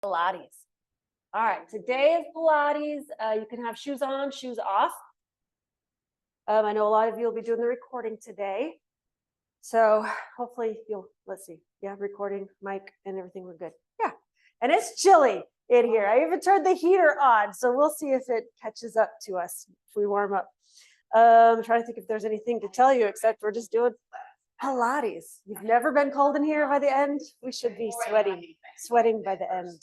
Pilates. All right, today is Pilates. You can have shoes on, shoes off. I know a lot of you will be doing the recording today. So hopefully let's see. Yeah, recording, mic, and everything, we're good. Yeah, and it's chilly in here. I even turned the heater on, so we'll see if it catches up to us if we warm up. I'm trying to think if there's anything to tell you except we're just doing Pilates. You've never been cold in here by the end? We should be sweating by the end.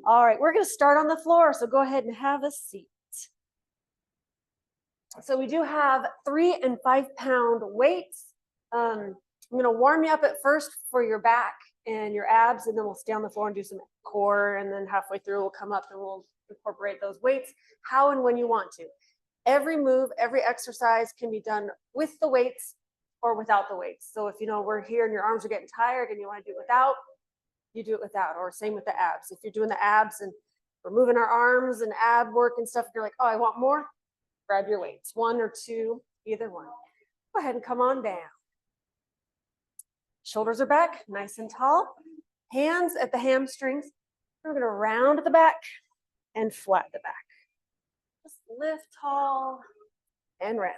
All right, we're going to start on the floor, so go ahead and have a seat. So we do have 3 and 5 pound weights. I'm going to warm you up at first for your back and your abs, and then we'll stay on the floor and do some core, and then halfway through we'll come up and we'll incorporate those weights how and when you want to. Every move, every exercise can be done with the weights or without the weights. So if you know we're here and your arms are getting tired and you want to do it without, you do it without, or same with the abs. If you're doing the abs and we're moving our arms and ab work and stuff, if you're like, oh, I want more, grab your weights, 1 or 2, either one. Go ahead and come on down. Shoulders are back, nice and tall. Hands at the hamstrings. We're going to round the back and flat the back. Just lift tall and round.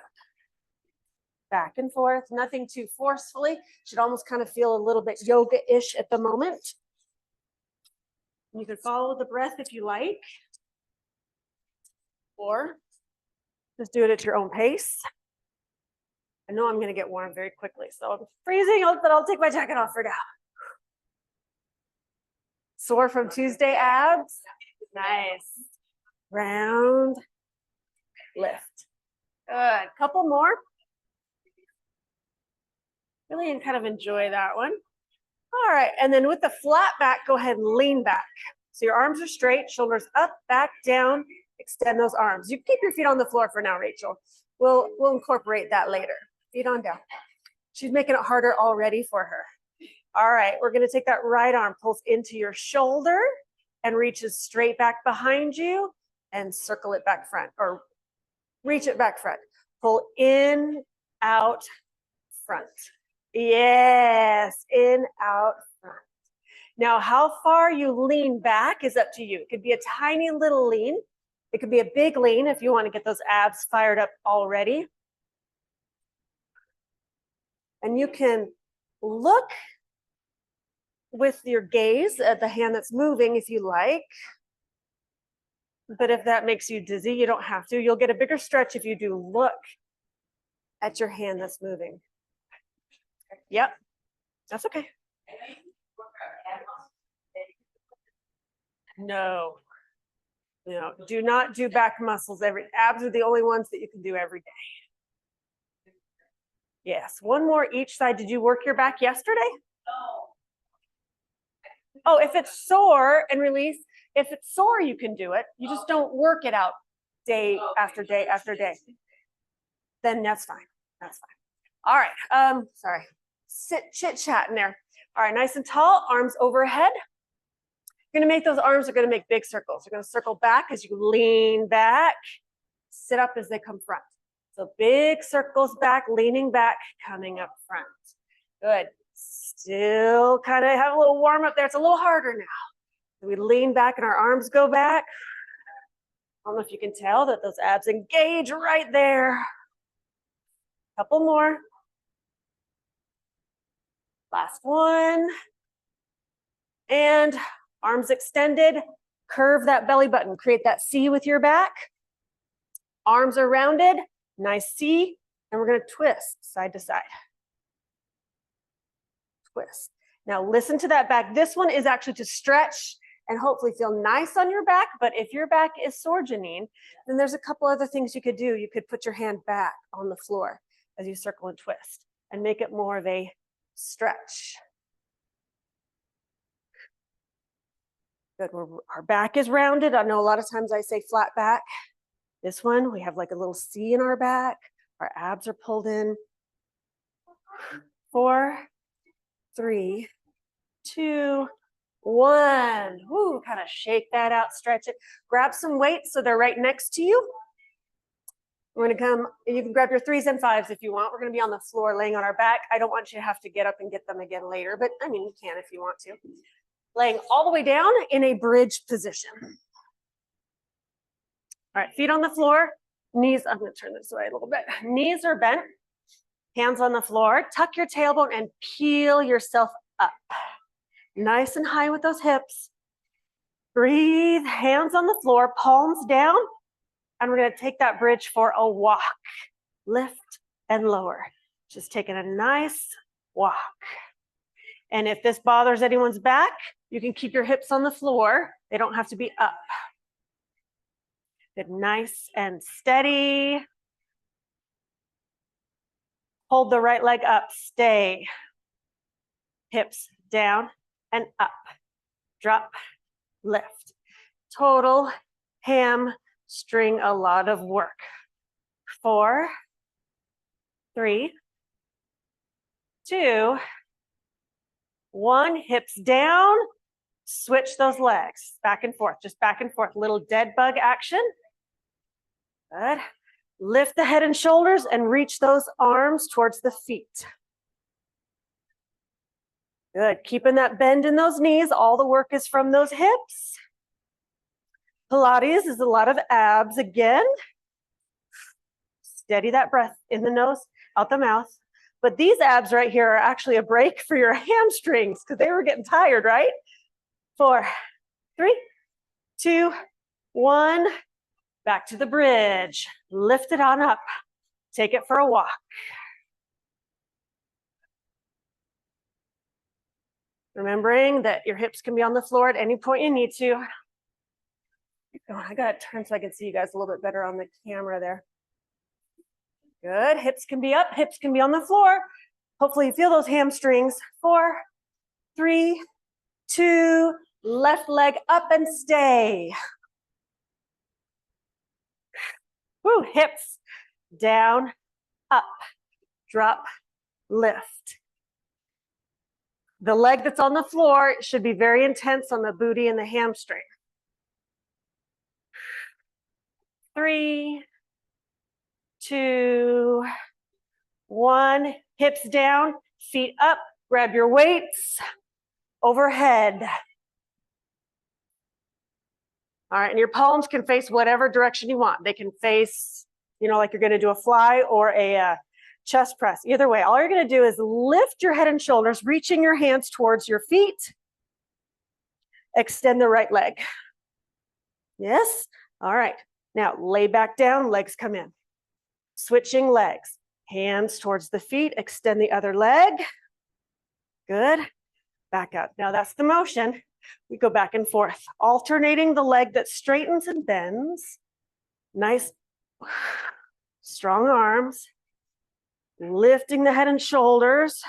Back and forth, nothing too forcefully. Should almost kind of feel a little bit yoga-ish at the moment. You can follow the breath if you like, or just do it at your own pace. I know I'm going to get warm very quickly, so I'm freezing, but I'll take my jacket off for now. Sore from Tuesday abs? Nice. Round, lift. Good. Couple more. Really kind of enjoy that one. All right, and then with the flat back, go ahead and lean back. So your arms are straight, shoulders up, back, down. Extend those arms. You keep your feet on the floor for now, Rachel. We'll incorporate that later. Feet on down. She's making it harder already for her. All right, we're going to take that right arm, pulls into your shoulder and reaches straight back behind you and circle it back front, or reach it back front. Pull in, out, front. Yes, in, out, front. Now, how far you lean back is up to you. It could be a tiny little lean. It could be a big lean if you want to get those abs fired up already. And you can look with your gaze at the hand that's moving if you like. But if that makes you dizzy, you don't have to. You'll get a bigger stretch if you do look at your hand that's moving. Yep, that's okay. No, do not do back muscles. Abs are the only ones that you can do every day. Yes, 1 more each side. Did you work your back yesterday? No. Oh, if it's sore and release, if it's sore, you can do it. You just don't work it out day after day after day. Then that's fine. That's fine. All right. Sorry. Sit chit-chatting there. All right, nice and tall, arms overhead. You're going to make those arms are going to make big circles. You're going to circle back as you lean back, sit up as they come front. So big circles back, leaning back, coming up front. Good. Still kind of have a little warm up there. It's a little harder now. So we lean back and our arms go back. I don't know if you can tell that those abs engage right there. Couple more. Last one. And arms extended, curve that belly button, create that C with your back. Arms are rounded, nice C, and we're going to twist side to side. Twist. Now listen to that back. This one is actually to stretch and hopefully feel nice on your back, but if your back is sore, Janine, then there's a couple other things you could do. You could put your hand back on the floor as you circle and twist and make it more of a stretch. Good. Our back is rounded. I know a lot of times I say flat back. This one, we have like a little C in our back. Our abs are pulled in. 4, 3, 2, 1. Woo, kind of shake that out, stretch it. Grab some weights so they're right next to you. We're going to come, you can grab your 3s and 5s if you want. We're going to be on the floor laying on our back. I don't want you to have to get up and get them again later, but I mean, you can if you want to. Laying all the way down in a bridge position. All right, feet on the floor, knees, I'm gonna turn this way a little bit. Knees are bent, hands on the floor, tuck your tailbone and peel yourself up. Nice and high with those hips. Breathe, hands on the floor, palms down, and we're gonna take that bridge for a walk. Lift and lower. Just taking a nice walk. And if this bothers anyone's back, you can keep your hips on the floor. They don't have to be up. Good, nice and steady. Hold the right leg up, stay. Hips down and up. Drop, lift. Total hamstring, a lot of work. 4, 3, 2, 1. Hips down. Switch those legs back and forth, just back and forth. Little dead bug action. Good. Lift the head and shoulders and reach those arms towards the feet. Good. Keeping that bend in those knees. All the work is from those hips. Pilates is a lot of abs again. Steady that breath in the nose, out the mouth. But these abs right here are actually a break for your hamstrings because they were getting tired, right? 4, 3, 2, 1. Back to the bridge. Lift it on up. Take it for a walk. Remembering that your hips can be on the floor at any point you need to. I got to turn so I can see you guys a little bit better on the camera there. Good. Hips can be up. Hips can be on the floor. Hopefully you feel those hamstrings. 4, 3, 2, left leg up and stay. Woo, hips down, up, drop, lift. The leg that's on the floor should be very intense on the booty and the hamstring. 3, 2, 1. Hips down, feet up, grab your weights, overhead. All right, and your palms can face whatever direction you want. They can face, like you're gonna do a fly or a chest press. Either way, all you're gonna do is lift your head and shoulders, reaching your hands towards your feet. Extend the right leg. Yes? All right, now lay back down, legs come in. Switching legs, hands towards the feet, extend the other leg. Good, back up. Now that's the motion. We go back and forth, alternating the leg that straightens and bends. Nice, strong arms. Lifting the head and shoulders.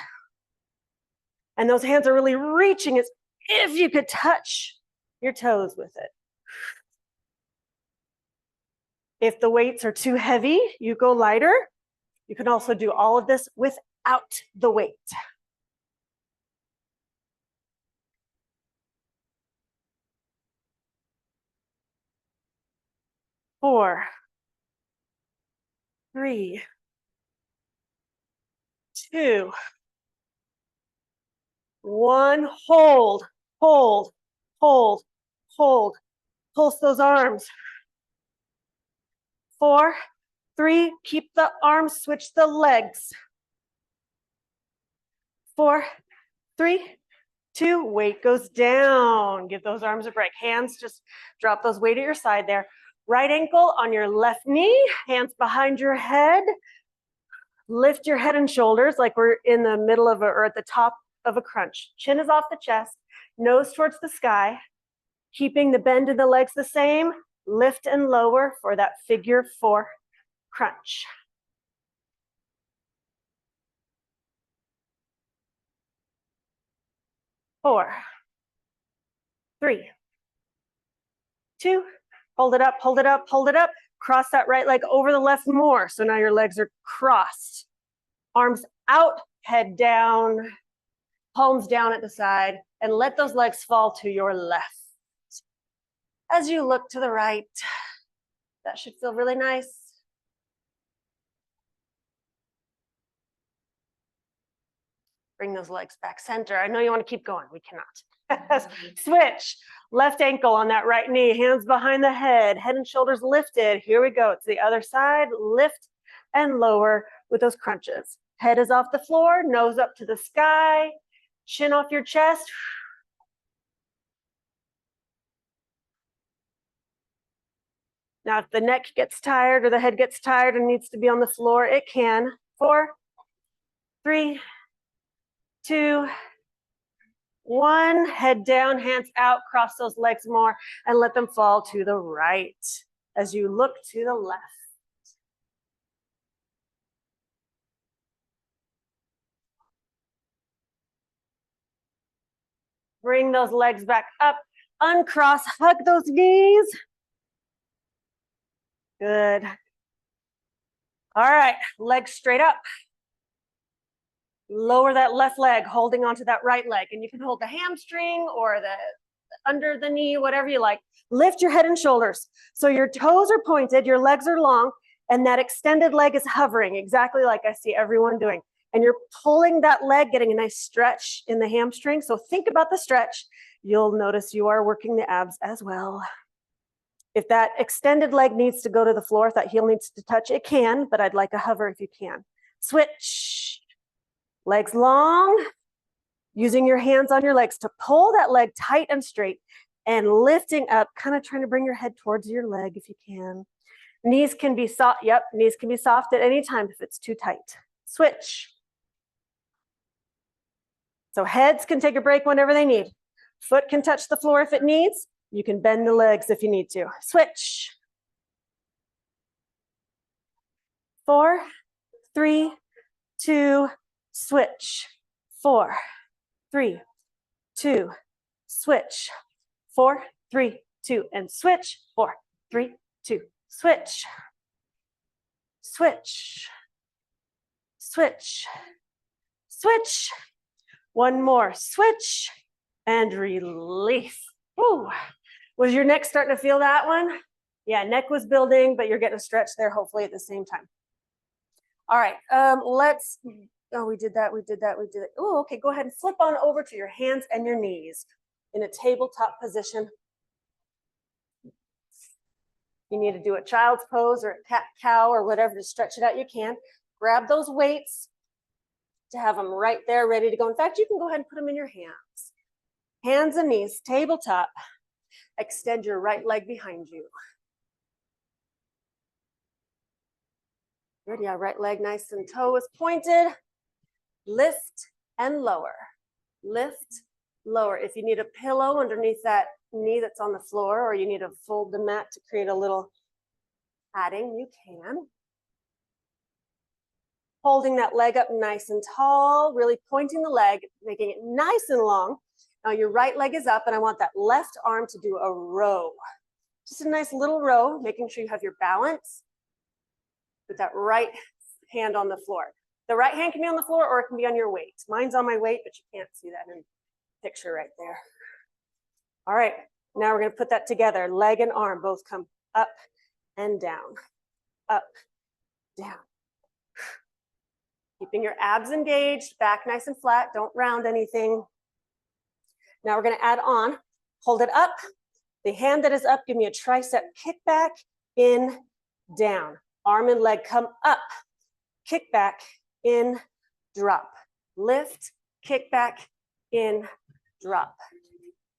And those hands are really reaching as if you could touch your toes with it. If the weights are too heavy, you go lighter. You can also do all of this without the weight. 4, 3, 2, 1. Hold, hold, hold, hold. Pulse those arms. 4, 3, keep the arms, switch the legs. 4, 3, 2, weight goes down. Give those arms a break. Hands, just drop those weight at your side there. Right ankle on your left knee, hands behind your head. Lift your head and shoulders like we're in the middle of or at the top of a crunch. Chin is off the chest, nose towards the sky. Keeping the bend in the legs the same. Lift and lower for that figure 4 crunch. 4, 3, 2, hold it up, hold it up, hold it up. Cross that right leg over the left more. So now your legs are crossed. Arms out, head down, palms down at the side, and let those legs fall to your left. As you look to the right, that should feel really nice. Bring those legs back center. I know you want to keep going. We cannot. Switch. Left ankle on that right knee, hands behind the head and shoulders lifted. Here we go. It's the other side. Lift and lower with those crunches. Head is off the floor, nose up to the sky, chin off your chest. Now, if the neck gets tired or the head gets tired and needs to be on the floor, it can. 4, 3, 2, 1. Head down, hands out, cross those legs more, and let them fall to the right as you look to the left. Bring those legs back up, uncross, hug those knees. Good. All right, legs straight up. Lower that left leg, holding onto that right leg. And you can hold the hamstring or the under the knee, whatever you like. Lift your head and shoulders. So your toes are pointed, your legs are long, and that extended leg is hovering, exactly like I see everyone doing. And you're pulling that leg, getting a nice stretch in the hamstring. So think about the stretch. You'll notice you are working the abs as well. If that extended leg needs to go to the floor, if that heel needs to touch, it can, but I'd like a hover if you can. Switch. Legs long, using your hands on your legs to pull that leg tight and straight and lifting up, kind of trying to bring your head towards your leg if you can. Knees can be soft. Yep, knees can be soft at any time if it's too tight. Switch. So heads can take a break whenever they need. Foot can touch the floor if it needs. You can bend the legs if you need to. Switch. 4, 3, 2, switch. 4, 3, 2, switch. 4, 3, 2, and switch. 4, 3, 2, switch. Switch. Switch. Switch. One more. Switch and release. Woo. Was your neck starting to feel that one? Yeah, neck was building, but you're getting a stretch there, hopefully at the same time. All right, let's, oh, we did that. Oh, okay, go ahead and flip on over to your hands and your knees in a tabletop position. You need to do a child's pose or a cat-cow or whatever to stretch it out, you can. Grab those weights to have them right there ready to go. In fact, you can go ahead and put them in your hands. Hands and knees, tabletop. Extend your right leg behind you. Good, yeah, right leg nice and toe is pointed. Lift and lower. Lift, lower. If you need a pillow underneath that knee that's on the floor, or you need to fold the mat to create a little padding, you can. Holding that leg up nice and tall, really pointing the leg, making it nice and long. Now your right leg is up and I want that left arm to do a row. Just a nice little row, making sure you have your balance with that right hand on the floor. The right hand can be on the floor or it can be on your weight. Mine's on my weight, but you can't see that in the picture right there. All right, now we're gonna put that together. Leg and arm both come up and down, up, down. Keeping your abs engaged, back nice and flat, don't round anything. Now we're gonna add on, hold it up. The hand that is up, give me a tricep kickback, in, down. Arm and leg come up, kick back, in, drop. Lift, kick back, in, drop.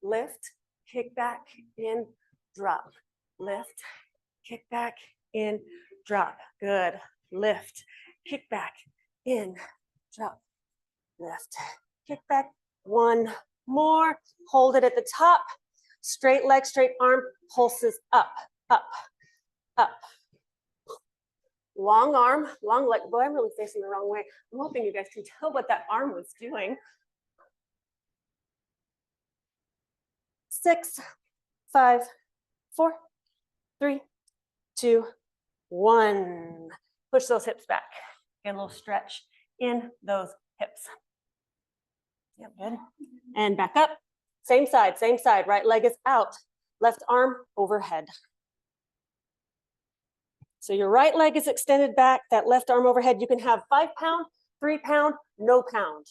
Lift, kick back, in, drop. Lift, kick back, in, drop. Good. Lift, kick back, in, drop. Lift, kick back. One more. Hold it at the top. Straight leg, straight arm, pulses up, up, up. Long arm, long leg. Boy, I'm really facing the wrong way. I'm hoping you guys can tell what that arm was doing. 6, 5, 4, 3, 2, 1. Push those hips back. Get a little stretch in those hips. Yep, good. And back up. Same side, same side. Right leg is out. Left arm overhead. So your right leg is extended back, that left arm overhead. You can have 5 pound, 3 pound, no pound.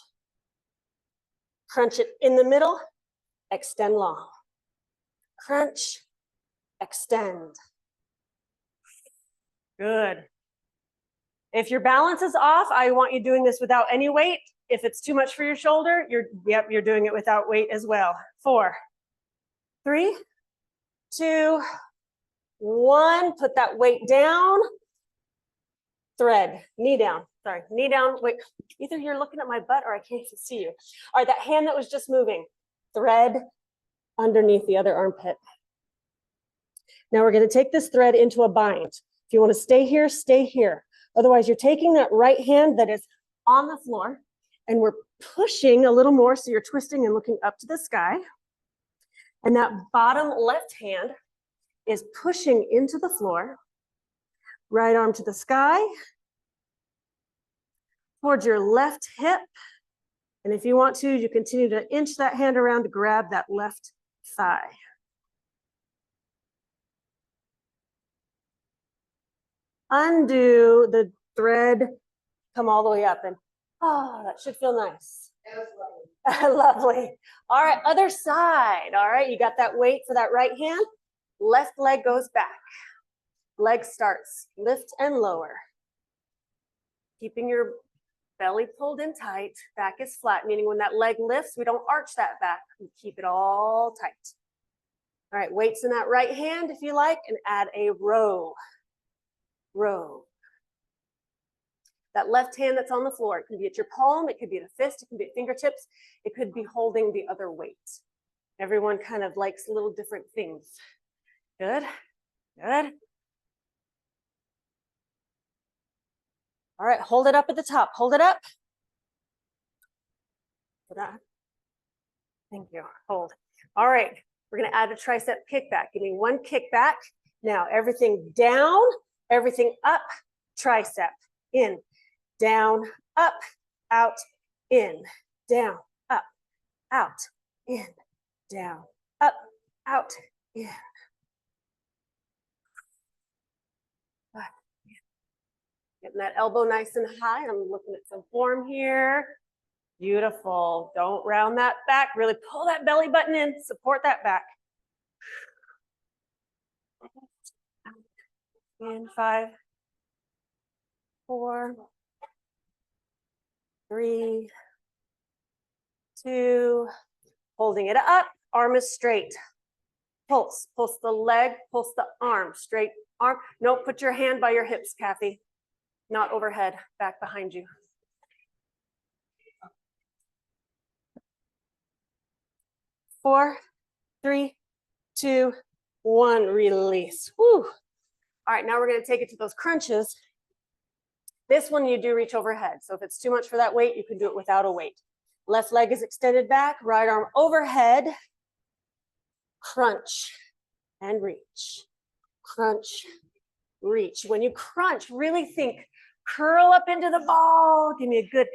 Crunch it in the middle extend long. Crunch, extend. Good. If your balance is off, I want you doing this without any weight. If it's too much for your shoulder, you're doing it without weight as well. 4, 3, 2, 1. Put that weight down. Thread, knee down. Sorry, knee down. Wait, either you're looking at my butt or I can't even see you. All right, that hand that was just moving. Thread underneath the other armpit. Now we're going to take this thread into a bind. If you want to stay here, stay here. Otherwise, you're taking that right hand that is on the floor and we're pushing a little more, so you're twisting and looking up to the sky. And that bottom left hand is pushing into the floor. Right arm to the sky, towards your left hip. And if you want to, you continue to inch that hand around to grab that left thigh. Undo the thread, come all the way up, and oh, that should feel nice. Lovely. All right, other side. All right, you got that weight for that right hand. Left leg goes back. Leg starts, lift and lower. Keeping your belly pulled in tight, back is flat, meaning when that leg lifts, we don't arch that back, we keep it all tight. All right, weights in that right hand if you like, and add a row. Row. That left hand that's on the floor, it can be at your palm, it could be at a fist, it can be at fingertips, it could be holding the other weight. Everyone kind of likes little different things. Good, good. All right, hold it up at the top. Hold it up. Thank you. Hold. All right, we're going to add a tricep kickback. Give me one kickback. Now, everything down, everything up, tricep. In, down, up, out, in, down, up, out, in, down, up, out, in. Getting that elbow nice and high. I'm looking at some form here. Beautiful. Don't round that back. Really pull that belly button in. Support that back. In 5, 4, 3, 2. Holding it up. Arm is straight. Pulse. Pulse the leg. Pulse the arm. Straight arm. No, put your hand by your hips, Kathy. Not overhead, back behind you. Four, 3, 2, 1, release. Whew. All right, now we're gonna take it to those crunches. This one you do reach overhead. So if it's too much for that weight, you can do it without a weight. Left leg is extended back, right arm overhead. Crunch and reach. Crunch, reach. When you crunch, really think, curl up into the ball. Give me a good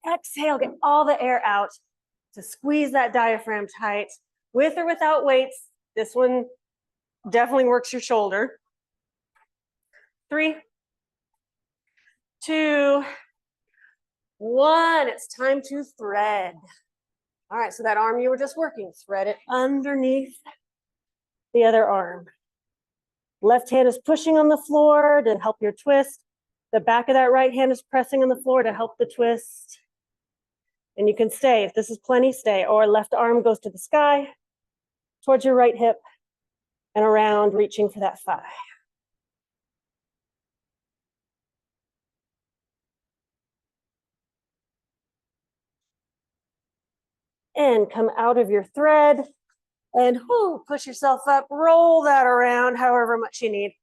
exhale, get all the air out to squeeze that diaphragm tight. With or without weights, this one definitely works your shoulder. 3, 2, 1. It's time to thread. All right, so that arm you were just working, thread it underneath the other arm. Left hand is pushing on the floor to help your twist. The back of that right hand is pressing on the floor to help the twist. And you can stay. If this is plenty, stay. Or left arm goes to the sky, towards your right hip, and around, reaching for that thigh. And come out of your thread and push yourself up, roll that around however much you need.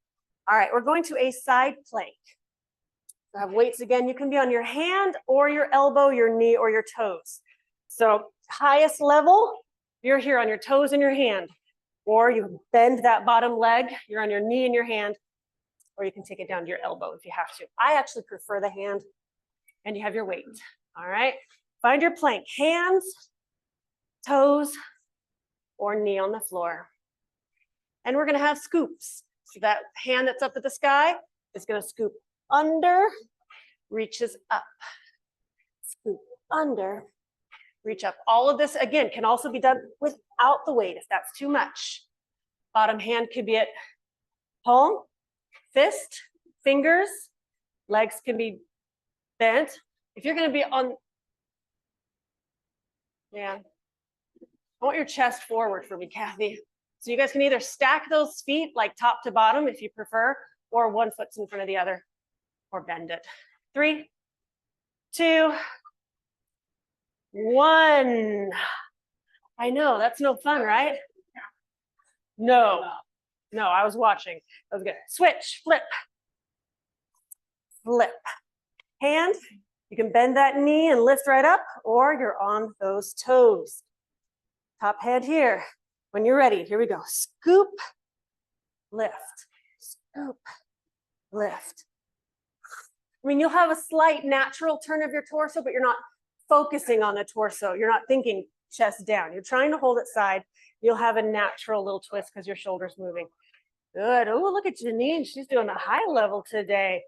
All right, we're going to a side plank. So have weights again. You can be on your hand or your elbow, your knee, or your toes. So highest level, you're here on your toes and your hand, or you bend that bottom leg, you're on your knee and your hand, or you can take it down to your elbow if you have to. I actually prefer the hand, and you have your weight. All right, find your plank, hands, toes, or knee on the floor. And we're gonna have scoops. So that hand that's up at the sky is gonna scoop under, reaches up. Scoop under, reach up. All of this, again, can also be done without the weight if that's too much. Bottom hand could be at palm, fist, fingers. Legs can be bent. If you're gonna be on, yeah, I want your chest forward for me, Kathy. So you guys can either stack those feet like top to bottom if you prefer, or one foot's in front of the other, or bend it. 3, 2, 1. I know, that's no fun, right? No, I was watching. That was good. Switch, flip, flip. Hand, you can bend that knee and lift right up, or you're on those toes. Top hand here. When you're ready, here we go. Scoop, lift, scoop, lift. I mean, you'll have a slight natural turn of your torso, but you're not focusing on the torso. You're not thinking chest down. You're trying to hold it side. You'll have a natural little twist because your shoulder's moving. Good. Oh, look at Janine. She's doing a high level today.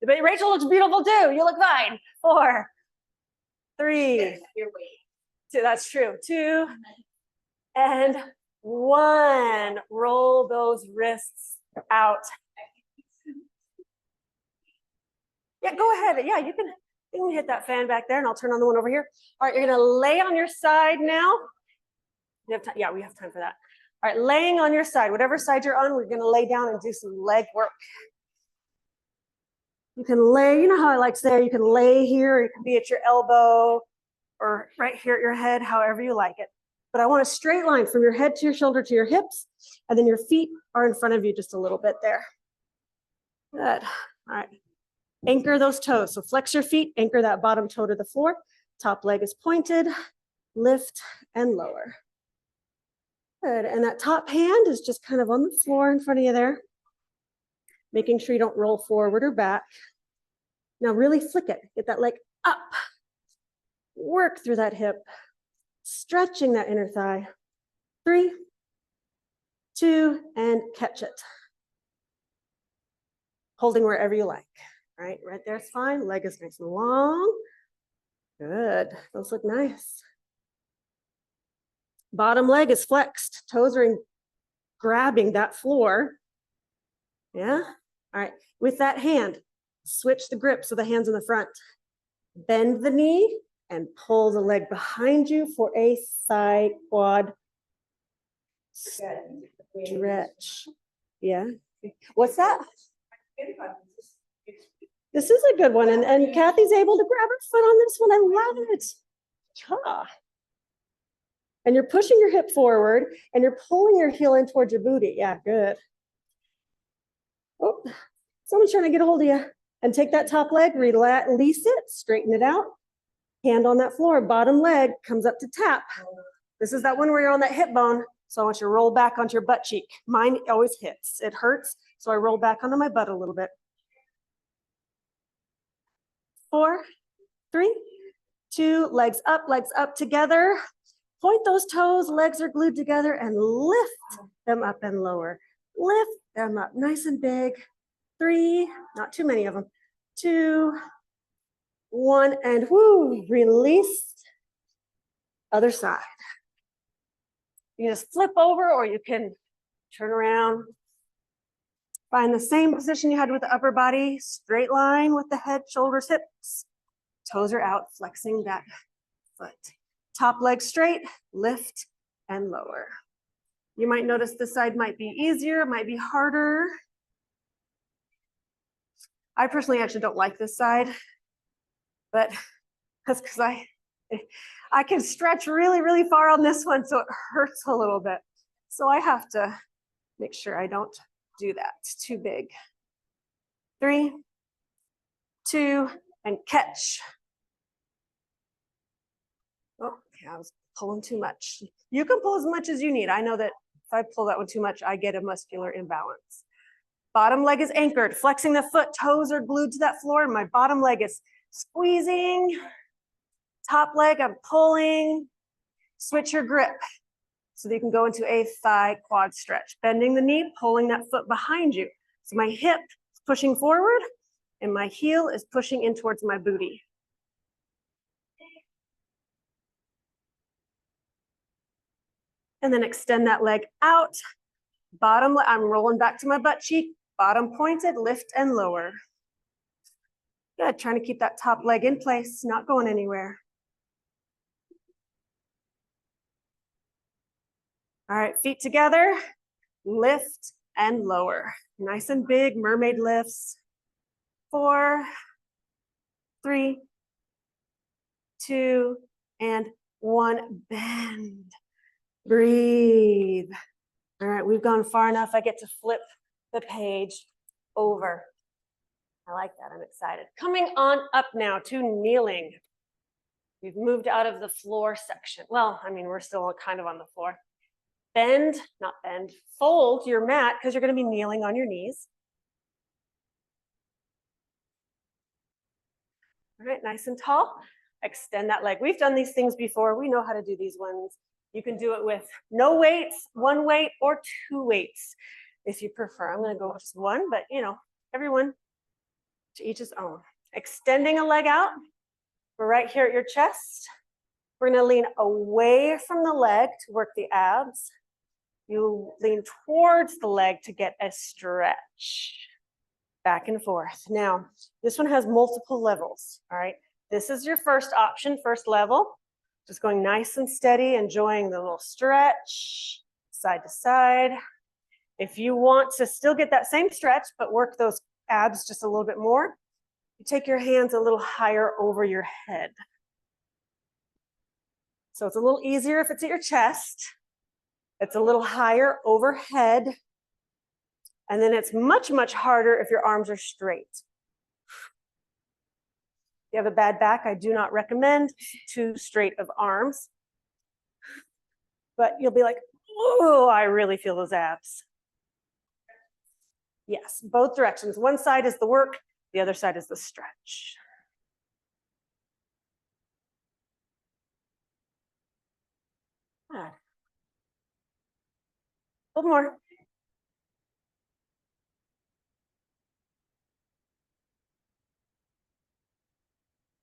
But Rachel looks beautiful too. You look fine. 4, 3, 2. That's true. 2 and 1. Roll those wrists out. Yeah, go ahead. Yeah, you can hit that fan back there, and I'll turn on the one over here. All right, you're gonna lay on your side now. You have time? Yeah, we have time for that. All right, laying on your side, whatever side you're on, we're gonna lay down and do some leg work. You can lay, you know how I like to say, you can lay here, or you can be at your elbow, or right here at your head, however you like it. But I want a straight line from your head to your shoulder to your hips, and then your feet are in front of you just a little bit there. Good. All right. Anchor those toes. So flex your feet, anchor that bottom toe to the floor. Top leg is pointed, lift and lower. Good. And that top hand is just kind of on the floor in front of you there, making sure you don't roll forward or back. Now really flick it. Get that leg up. Work through that hip, stretching that inner thigh. 3, 2, and catch it. Holding wherever you like. All right, right there's fine. Leg is nice and long. Good. Those look nice. Bottom leg is flexed. Toes are grabbing that floor. Yeah. All right. With that hand, switch the grip so the hand's in the front. Bend the knee and pull the leg behind you for a side quad stretch. Yeah. What's that? This is a good one. And Kathy's able to grab her foot on this one. I love it. Ah. And you're pushing your hip forward and you're pulling your heel in towards your booty. Yeah, good. Oh, someone's trying to get a hold of you. And take that top leg, release it, straighten it out. Hand on that floor, bottom leg comes up to tap. This is that one where you're on that hip bone. So I want you to roll back onto your butt cheek. Mine always hits. It hurts. So I roll back onto my butt a little bit. 4, 3, 2, legs up together. Point those toes, legs are glued together, and lift them up and lower. Lift them up nice and big. 3, not too many of them. 2, 1, and whoo, release. Other side. You can just flip over, or you can turn around. Find the same position you had with the upper body, straight line with the head, shoulders, hips. Toes are out, flexing that foot. Top leg straight, lift and lower. You might notice this side might be easier, might be harder. I personally actually don't like this side, but that's because I can stretch really, really far on this one, so it hurts a little bit. So I have to make sure I don't do that. It's too big. 3, 2, and catch. Oh, okay, I was pulling too much. You can pull as much as you need. I know that if I pull that one too much, I get a muscular imbalance. Bottom leg is anchored, flexing the foot, toes are glued to that floor, and my bottom leg is squeezing. Top leg, I'm pulling. Switch your grip so that you can go into a thigh quad stretch. Bending the knee, pulling that foot behind you. So my hip is pushing forward, and my heel is pushing in towards my booty. And then extend that leg out. Bottom, I'm rolling back to my butt cheek. Bottom pointed, lift and lower. Good, trying to keep that top leg in place, not going anywhere. All right, feet together, lift and lower. Nice and big, mermaid lifts. 4, 3, 2, and 1. Bend, breathe. All right, we've gone far enough. I get to flip the page over. I like that, I'm excited. Coming on up now to kneeling. We've moved out of the floor section. Well, I mean, we're still kind of on the floor. Bend, not bend, fold your mat because you're going to be kneeling on your knees. All right, nice and tall. Extend that leg. We've done these things before. We know how to do these ones. You can do it with no weights, 1 weight, or 2 weights if you prefer. I'm going to go with just 1, but you know, everyone to each his own. Extending a leg out. We're right here at your chest. We're going to lean away from the leg to work the abs. You lean towards the leg to get a stretch. Back and forth. Now, this one has multiple levels, all right? This is your first option, first level. Just going nice and steady, enjoying the little stretch, side to side. If you want to still get that same stretch, but work those abs just a little bit more, you take your hands a little higher over your head. So it's a little easier if it's at your chest. It's a little higher overhead. And then it's much, much harder if your arms are straight. If you have a bad back, I do not recommend too straight of arms. But you'll be like, oh, I really feel those abs. Yes, both directions. One side is the work, the other side is the stretch. Good. A little more.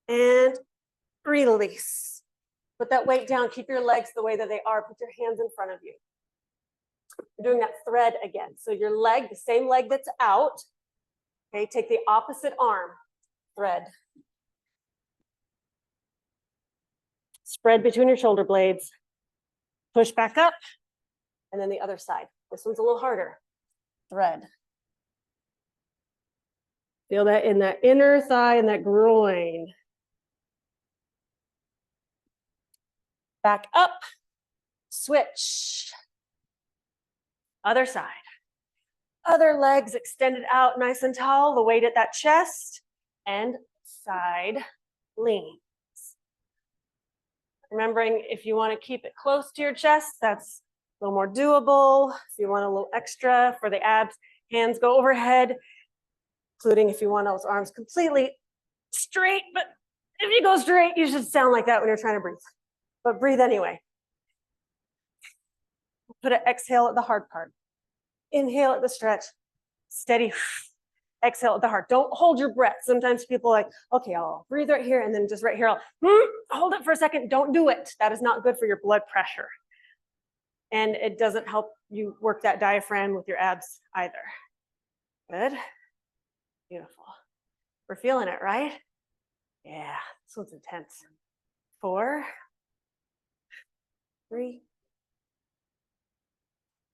And release. Put that weight down. Keep your legs the way that they are. Put your hands in front of you. You're doing that thread again. So your leg, the same leg that's out, okay, take the opposite arm, thread. Spread between your shoulder blades. Push back up, and then the other side. This one's a little harder. Thread. Feel that in that inner thigh and that groin. Back up, switch. Other side. Other legs extended out nice and tall, the weight at that chest, and side leans. Remembering if you want to keep it close to your chest, that's a little more doable. If you want a little extra for the abs, hands go overhead, including if you want those arms completely straight, but if you go straight, you should sound like that when you're trying to breathe. But breathe anyway. Put an exhale at the hard part. Inhale at the stretch. Steady. Exhale at the heart. Don't hold your breath. Sometimes people are like, okay, I'll breathe right here, and then just right here, I'll hold it for a second. Don't do it. That is not good for your blood pressure. And it doesn't help you work that diaphragm with your abs either. Good. Beautiful. We're feeling it, right? Yeah, this one's intense. 4, 3,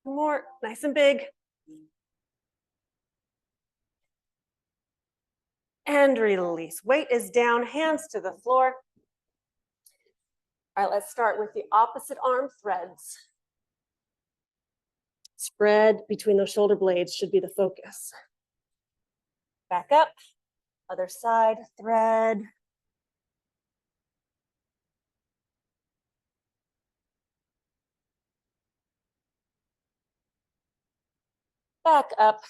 2 more, nice and big. And release. Weight is down, hands to the floor. All right, let's start with the opposite arm threads. Spread between those shoulder blades should be the focus. Back up, other side, thread. Back up.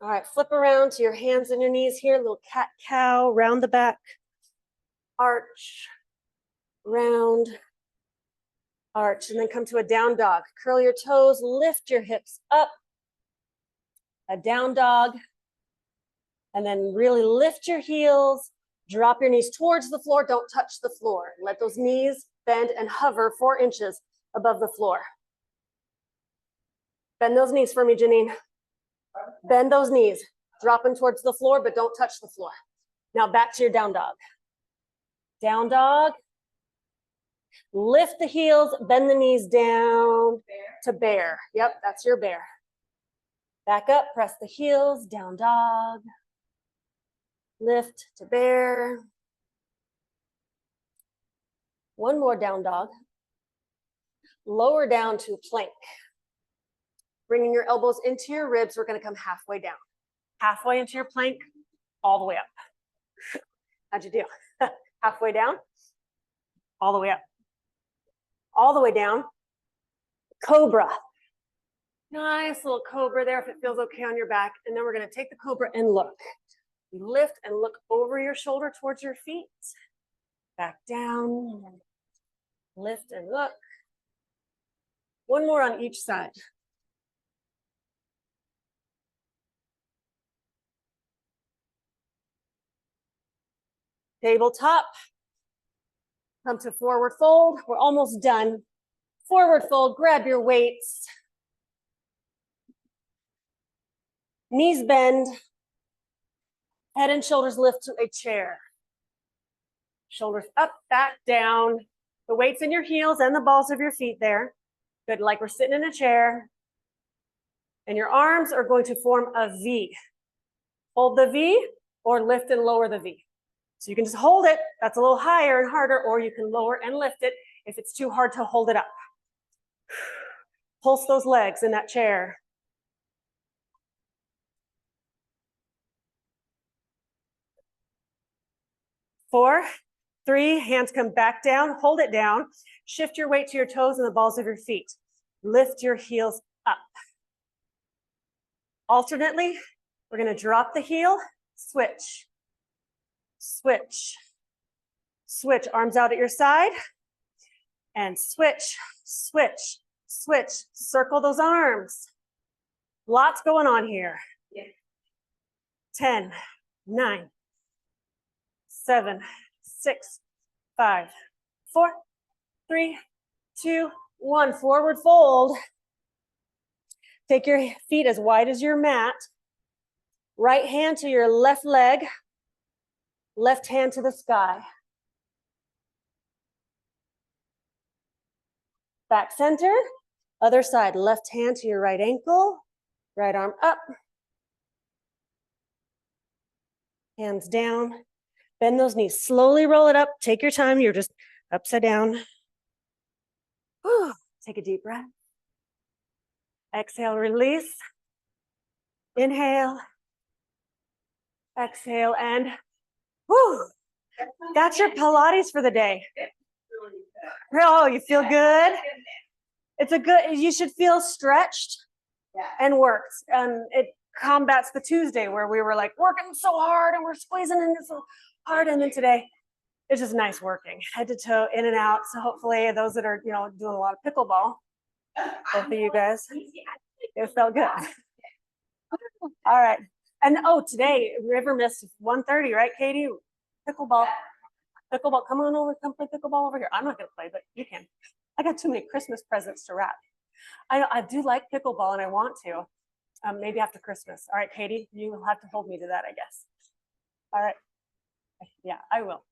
All right, flip around to your hands and your knees here, little cat-cow, round the back, arch, round, arch, and then come to a down dog. Curl your toes, lift your hips up, a down dog, and then really lift your heels, drop your knees towards the floor, don't touch the floor. Let those knees bend and hover 4 inches above the floor. Bend those knees for me, Janine. Bend those knees. Drop them towards the floor, but don't touch the floor. Now back to your down dog. Down dog. Lift the heels, bend the knees down to bear. Yep, that's your bear. Back up, press the heels, down dog. Lift to bear. One more down dog. Lower down to plank. Bringing your elbows into your ribs, we're gonna come halfway down. Halfway into your plank, all the way up. How'd you do? Halfway down, all the way up. All the way down, cobra. Nice little cobra there if it feels okay on your back. And then we're gonna take the cobra and look. Lift and look over your shoulder towards your feet. Back down, lift and look. One more on each side. Tabletop. Come to forward fold. We're almost done. Forward fold, grab your weights. Knees bend. Head and shoulders lift to a chair. Shoulders up, back, down. The weights in your heels and the balls of your feet there. Good, like we're sitting in a chair. And your arms are going to form a V. Hold the V or lift and lower the V. So you can just hold it. That's a little higher and harder, or you can lower and lift it if it's too hard to hold it up. Pulse those legs in that chair. Four, three, hands come back down, hold it down. Shift your weight to your toes and the balls of your feet. Lift your heels up. Alternately, we're gonna drop the heel, switch. Switch, switch, arms out at your side, and switch, switch, switch, circle those arms. Lots going on here. 10, 9, 7, 6, 5, 4, 3, 2, 1. Forward fold. Take your feet as wide as your mat. Right hand to your left leg. Left hand to the sky. Back center. Other side. Left hand to your right ankle. Right arm up. Hands down. Bend those knees. Slowly roll it up. Take your time. You're just upside down. Whew. Take a deep breath. Exhale, release. Inhale. Exhale, and whew. That's your Pilates for the day. Oh, you feel good? It's a good, you should feel stretched and worked. It combats the Tuesday where we were like working so hard and we're squeezing in so hard. And then today, it's just nice working, head to toe, in and out. So hopefully those that are, doing a lot of pickleball, both of you guys, it felt good. All right. And today, River missed 1:30, right, Katie? Pickleball. Pickleball. Come on over. Come play pickleball over here. I'm not going to play, but you can. I got too many Christmas presents to wrap. I do like pickleball, and I want to. Maybe after Christmas. All right, Katie, you will have to hold me to that, I guess. All right. Yeah, I will.